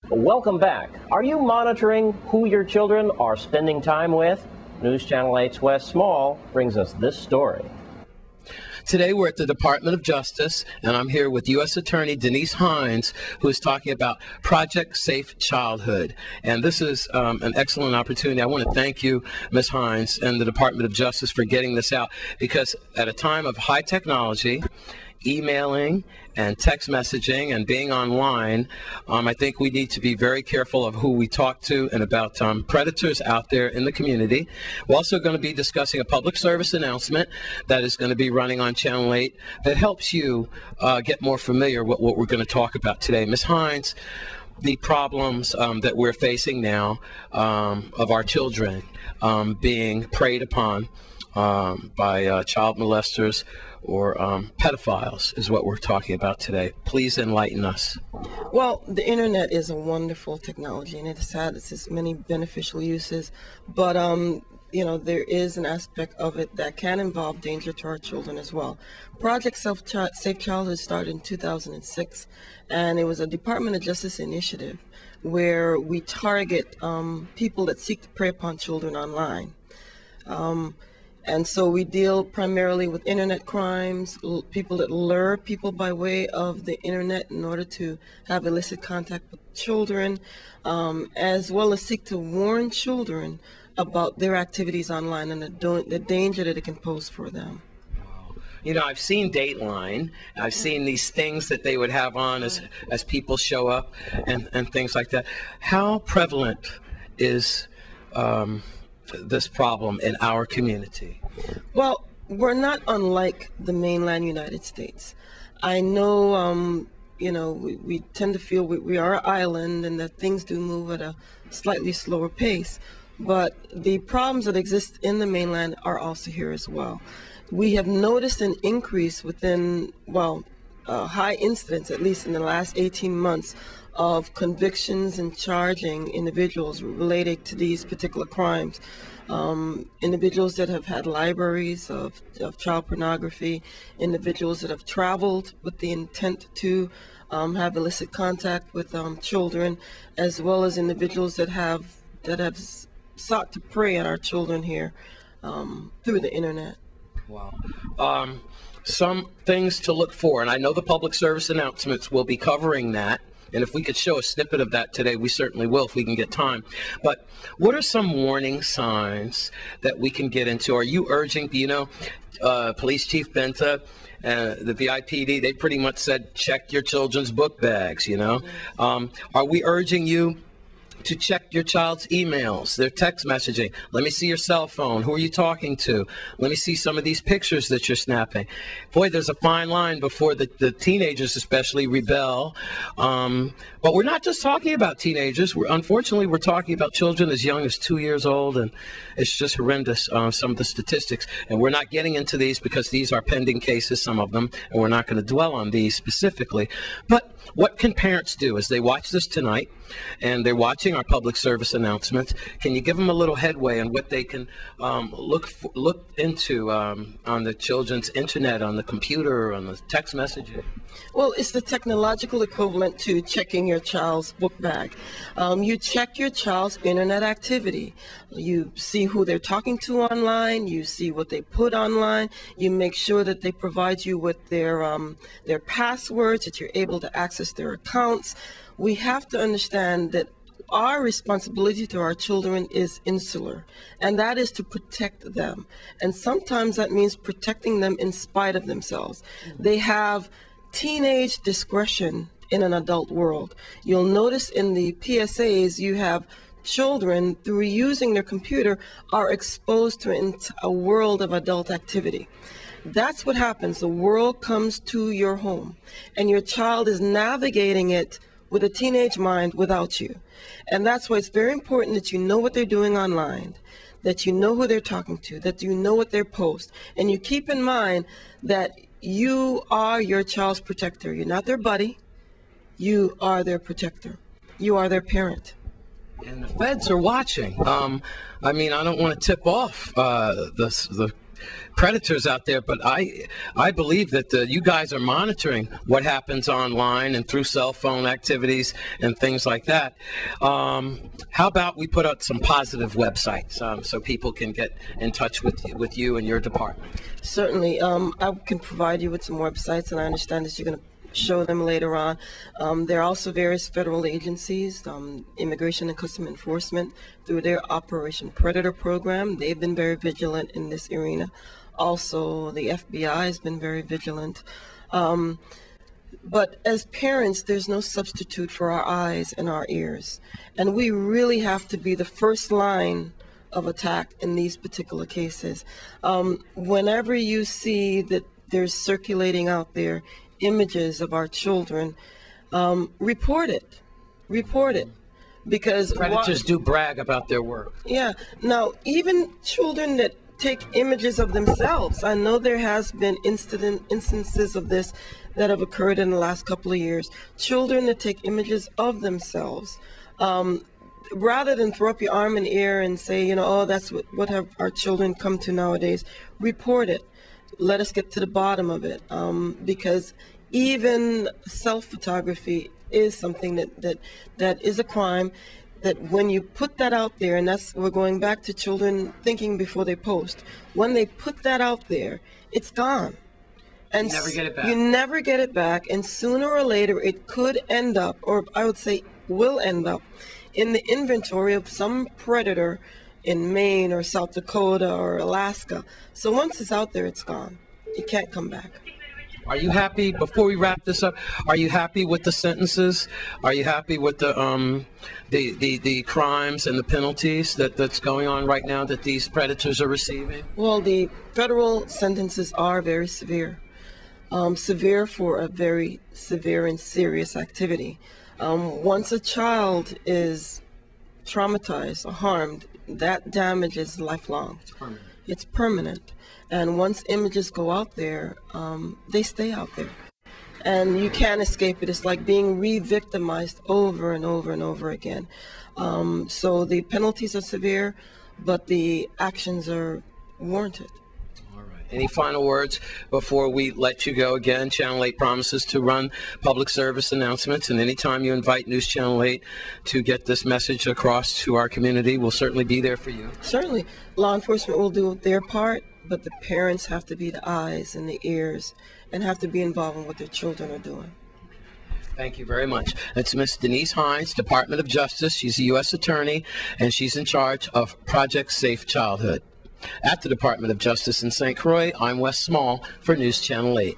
Welcome back. Are you monitoring who your children are spending time with? News Channel 8's Wes Small brings us this story. Today we're at the Department of Justice, and I'm here with U.S. Attorney Denise Hines, who is talking about Project Safe Childhood. And this is an excellent opportunity. I want to thank you, Ms. Hines, and the Department of Justice for getting this out, because at a time of high technology, emailing and text messaging and being online, I think we need to be very careful of who we talk to and about predators out there in the community. We're also going to be discussing a public service announcement that is going to be running on Channel 8 that helps you get more familiar with what we're going to talk about today. Ms. Hines, the problems that we're facing now of our children being preyed upon by child molesters or pedophiles is what we're talking about today. Please enlighten us. Well, the internet is a wonderful technology, and it has its many beneficial uses, but there is an aspect of it that can involve danger to our children as well. Project Safe Childhood started in 2006, and it was a Department of Justice initiative where we target people that seek to prey upon children online. And so we deal primarily with internet crimes, people that lure people by way of the internet in order to have illicit contact with children, as well as seek to warn children about their activities online and the danger that it can pose for them. You know, I've seen Dateline. I've seen these things that they would have on as people show up and things like that. How prevalent is this problem in our community? Well, we're not unlike the mainland United States. I know, we tend to feel we are an island and that things do move at a slightly slower pace, but the problems that exist in the mainland are also here as well. We have noticed an increase within, high incidence, at least in the last 18 months, of convictions and charging individuals related to these particular crimes. Individuals that have had libraries of child pornography, individuals that have traveled with the intent to have illicit contact with children, as well as individuals that have sought to prey on our children here through the internet. Wow. Some things to look for, and I know the public service announcements will be covering that. And if we could show a snippet of that today, we certainly will if we can get time. But what are some warning signs that we can get into? Are you urging, Police Chief Benta, the VIPD, they pretty much said, check your children's book bags, Are we urging you to check your child's emails, their text messaging? Let me see your cell phone. Who are you talking to? Let me see some of these pictures that you're snapping. Boy, there's a fine line before the teenagers especially rebel. But we're not just talking about teenagers. Unfortunately, we're talking about children as young as 2 years old, and it's just horrendous, some of the statistics. And we're not getting into these because these are pending cases, some of them, and we're not going to dwell on these specifically. But what can parents do as they watch this tonight and they're watching our public service announcements? Can you give them a little headway on what they can look into on the children's internet, on the computer, on the text messaging? Well, it's the technological equivalent to checking your child's book bag. You check your child's internet activity. You see who they're talking to online. You see what they put online. You make sure that they provide you with their passwords, that you're able to access their accounts. We have to understand that our responsibility to our children is insular, and that is to protect them. And sometimes that means protecting them in spite of themselves. They have teenage discretion in an adult world. You'll notice in the PSAs you have children, through using their computer, are exposed to a world of adult activity. That's what happens. The world comes to your home, and your child is navigating it with a teenage mind without you. And that's why it's very important that you know what they're doing online, that you know who they're talking to, that you know what they post, and you keep in mind that you are your child's protector. You're not their buddy. You are their protector. You are their parent. And the feds are watching. I don't want to tip off the predators out there, but I believe that you guys are monitoring what happens online and through cell phone activities and things like that. How about we put out some positive websites so people can get in touch with you and your department? Certainly. I can provide you with some websites, and I understand that you're going to show them later on. There are also various federal agencies, Immigration and Customs Enforcement, through their Operation Predator program. They've been very vigilant in this arena. Also, the FBI has been very vigilant. But as parents, there's no substitute for our eyes and our ears. And we really have to be the first line of attack in these particular cases. Whenever you see that there's circulating out there images of our children, report it. Report it. Because predators do brag about their work. Yeah. Now, even children that take images of themselves, I know there has been instances of this that have occurred in the last couple of years. Children that take images of themselves, rather than throw up your arm and ear and say, oh, that's what have our children come to nowadays, report it. Let us get to the bottom of it, because even self-photography is something that is a crime, that when you put that out there, and we're going back to children thinking before they post, when they put that out there, it's gone. And you never get it back. You never get it back, and sooner or later it could end up, or I would say will end up, in the inventory of some predator in Maine or South Dakota or Alaska. So once it's out there, it's gone. It can't come back. Are you happy, before we wrap this up, are you happy with the sentences? Are you happy with the crimes and the penalties that's going on right now that these predators are receiving? Well, the federal sentences are very severe. Severe for a very severe and serious activity. Once a child is traumatized or harmed, that damage is lifelong. It's permanent. It's permanent. And once images go out there, they stay out there. And you can't escape it. It's like being re-victimized over and over and over again. So the penalties are severe, but the actions are warranted. Any final words before we let you go? Again, Channel 8 promises to run public service announcements, and anytime you invite News Channel 8 to get this message across to our community, we'll certainly be there for you. Certainly. Law enforcement will do their part, but the parents have to be the eyes and the ears and have to be involved in what their children are doing. Thank you very much. That's Miss Denise Hines, Department of Justice. She's a U.S. Attorney, and she's in charge of Project Safe Childhood. At the Department of Justice in St. Croix, I'm Wes Small for News Channel 8.